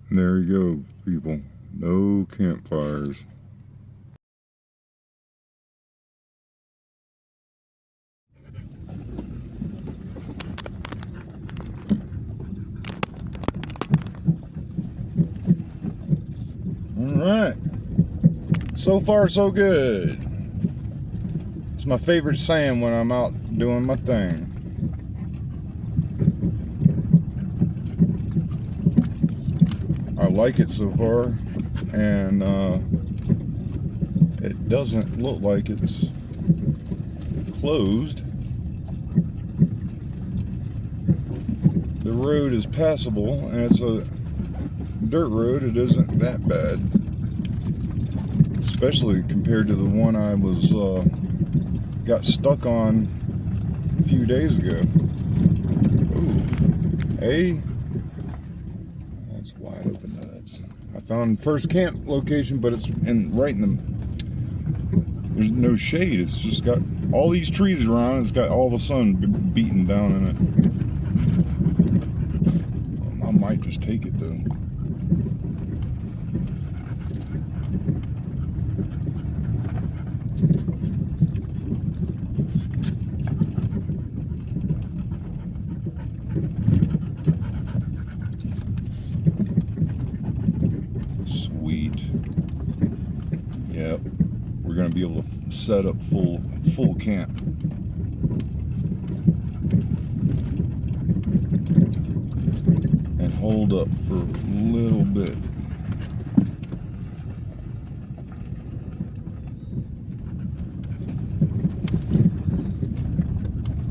There you go, people. No campfires. Alright. So far, so good. It's my favorite sand when I'm out doing my thing. I like it so far, and it doesn't look like it's closed. The road is passable, and it's a dirt road. It isn't that bad, especially compared to the one I was got stuck on a few days ago. Ooh, hey, that's wide open nuts. I found first camp location, but it's right in the. There's no shade. It's just got all these trees around. It's got all the sun beating down in it. I might just take it though. Sweet. Yep. We're gonna be able to set up full camp. And hold up for a little bit.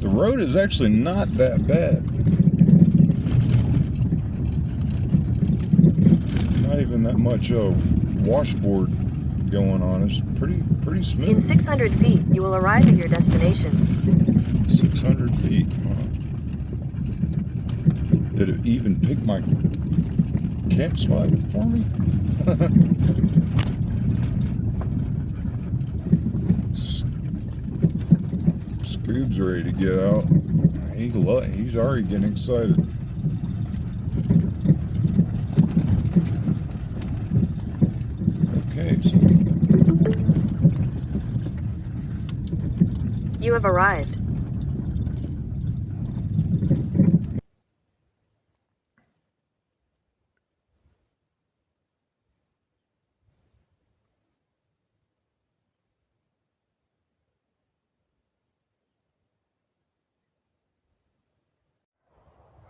The road is actually not that bad. Not even that much washboard going on. It's pretty smooth. In 600 feet, you will arrive at your destination. 600 feet, huh? Did it even pick my camp spot for me? Scoob's ready to get out. He's already getting excited. Okay, so You have arrived.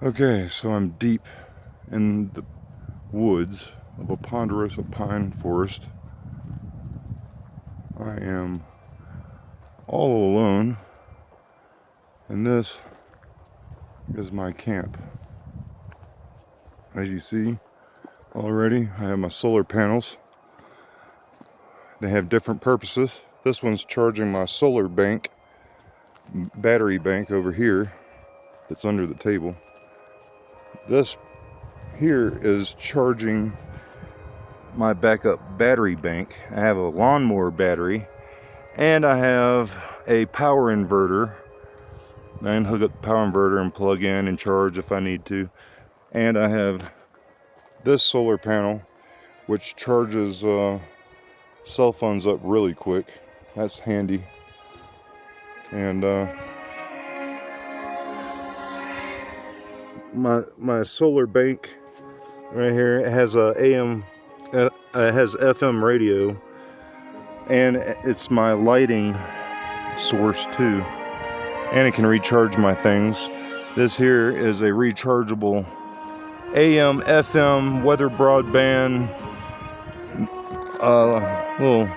okay, so I'm deep in the woods of a ponderosa pine forest. I am all alone, and this is my camp. As you see already, I have my solar panels. They have different purposes. This one's charging my solar bank, battery bank over here that's under the table. This here is charging my backup battery bank. I have a lawnmower battery, and I have a power inverter. I can hook up the power inverter and plug in and charge if I need to. And I have this solar panel, which charges cell phones up really quick. That's handy. And my solar bank right here, it has a AM, it has FM radio, and it's my lighting source too. And it can recharge my things. This here is a rechargeable AM, FM, weather broadband, little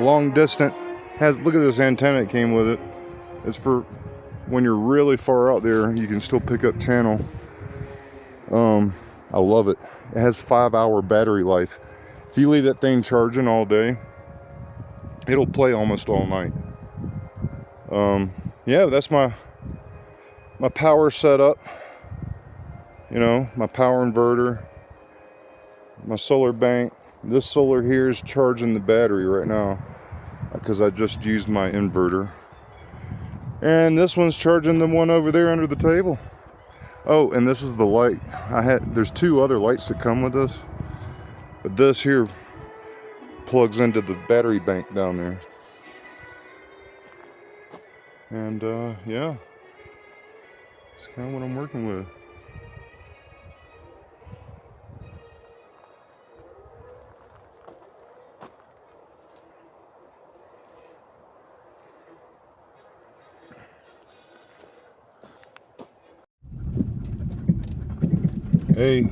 long distance. Look at this antenna that came with it. It's for when you're really far out there, you can still pick up channel. I love it. It has 5-hour battery life. If you leave that thing charging all day, it'll play almost all night. Yeah, that's my power setup. You know, my power inverter, my solar bank. This solar here is charging the battery right now because I just used my inverter. And this one's charging the one over there under the table. Oh, and this is the light. There's two other lights that come with this. But this here plugs into the battery bank down there. And yeah, it's kind of what I'm working with. Hey,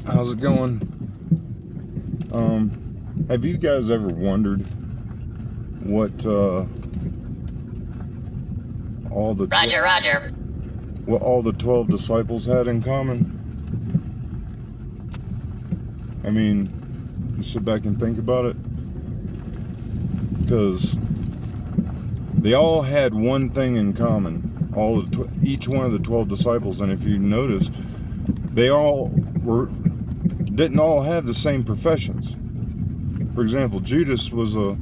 how's it going? Have you guys ever wondered what Roger. what all the 12 disciples had in common? I mean, you sit back and think about it, because they all had one thing in common. Each one of the 12 disciples, and if you notice, they didn't all have the same professions. For example, Judas was a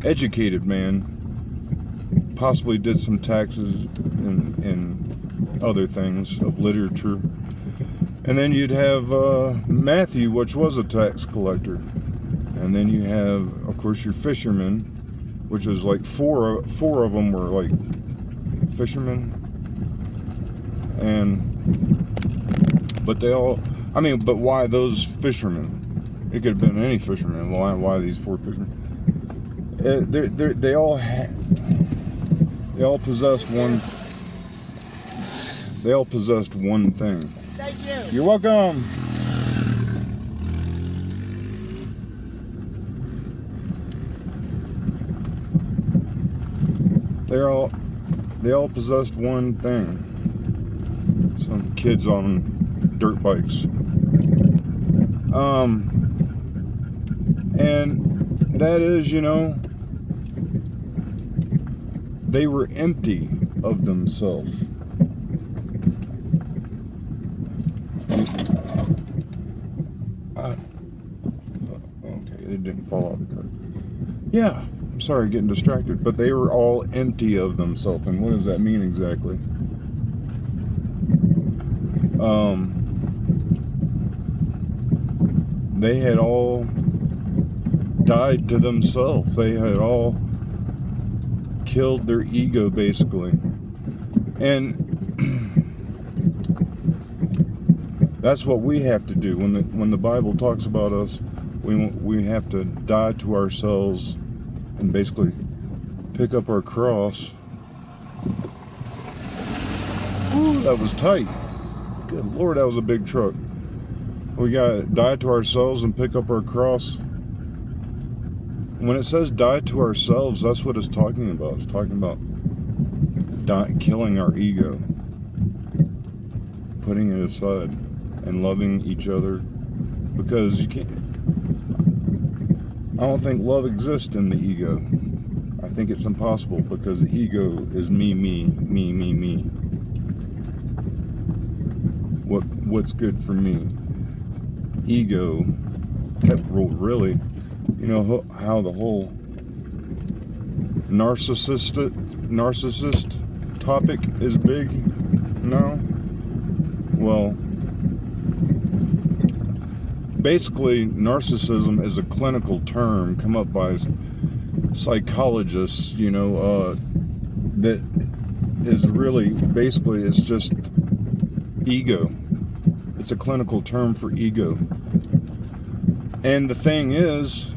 educated man, possibly did some taxes and other things of literature. And then you'd have Matthew, which was a tax collector. And then you have, of course, your fishermen, which was like four of them were like fishermen. But why those fishermen? It could have been any fisherman. Why these four fishermen? They all possessed one. They all possessed one thing. Thank you. You're welcome. They all possessed one thing. Some kids on dirt bikes. And that is, they were empty of themselves. Okay, it didn't fall out of the car. Yeah, I'm sorry, getting distracted. But they were all empty of themselves. And what does that mean exactly? They had all died to themselves. They had all killed their ego, basically. And that's what we have to do. When the Bible talks about us, we have to die to ourselves and basically pick up our cross. Ooh, that was tight. Good Lord, that was a big truck. We gotta die to ourselves and pick up our cross. When it says die to ourselves, that's what it's talking about. It's talking about killing our ego, putting it aside, and loving each other. Because you can't. I don't think love exists in the ego. I think it's impossible, because the ego is me. What's good for me? Ego, really, how the whole narcissist topic is big now? Well, basically, narcissism is a clinical term come up by psychologists, that is really, basically, it's just ego. It's a clinical term for ego. And the thing is,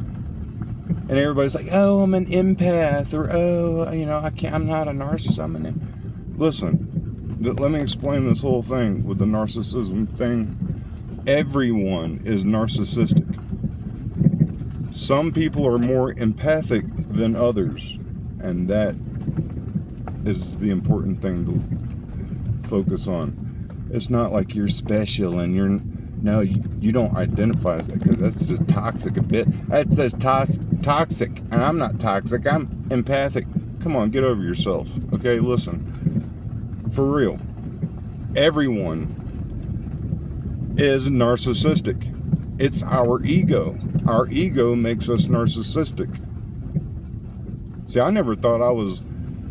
and everybody's like, oh, I'm an empath, or oh, I'm not a narcissist, Listen, let me explain this whole thing with the narcissism thing. Everyone is narcissistic. Some people are more empathic than others, and that is the important thing to focus on. It's not like you're special and you don't identify as that, because that's just toxic a bit. That's just toxic, and I'm not toxic. I'm empathic. Come on, get over yourself. Okay, listen. For real. Everyone is narcissistic. It's our ego. Our ego makes us narcissistic. See, I never thought I was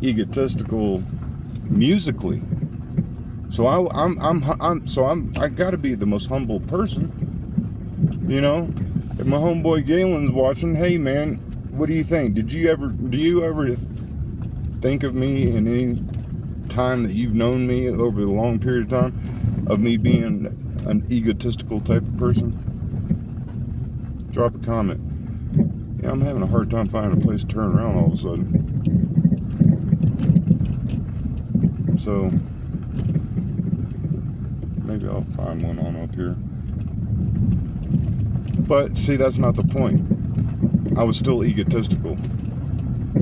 egotistical musically. So I got to be the most humble person, you know. If my homeboy Galen's watching, hey man, what do you think? Do you ever think of me in any time that you've known me over the long period of time of me being an egotistical type of person? Drop a comment. Yeah, I'm having a hard time finding a place to turn around all of a sudden. So maybe I'll find one on up here. But see, that's not the point. I was still egotistical.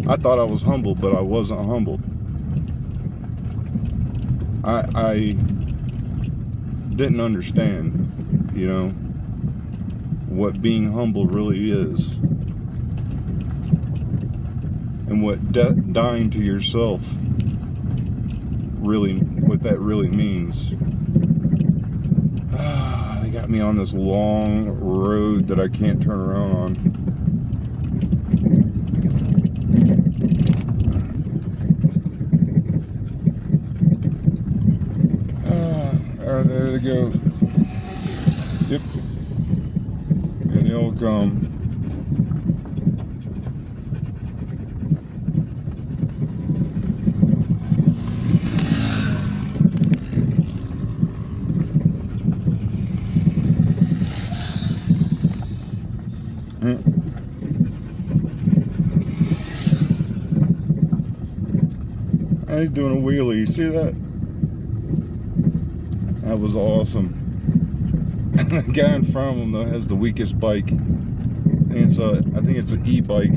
I thought I was humble, but I wasn't humbled. I didn't understand, you know, what being humble really is. And what dying to yourself really, what that really means. They got me on this long road that I can't turn around on. There they go. Yep. And they'll come. He's doing a wheelie. You see that? That was awesome. The guy in front of him though has the weakest bike. I think it's an e-bike.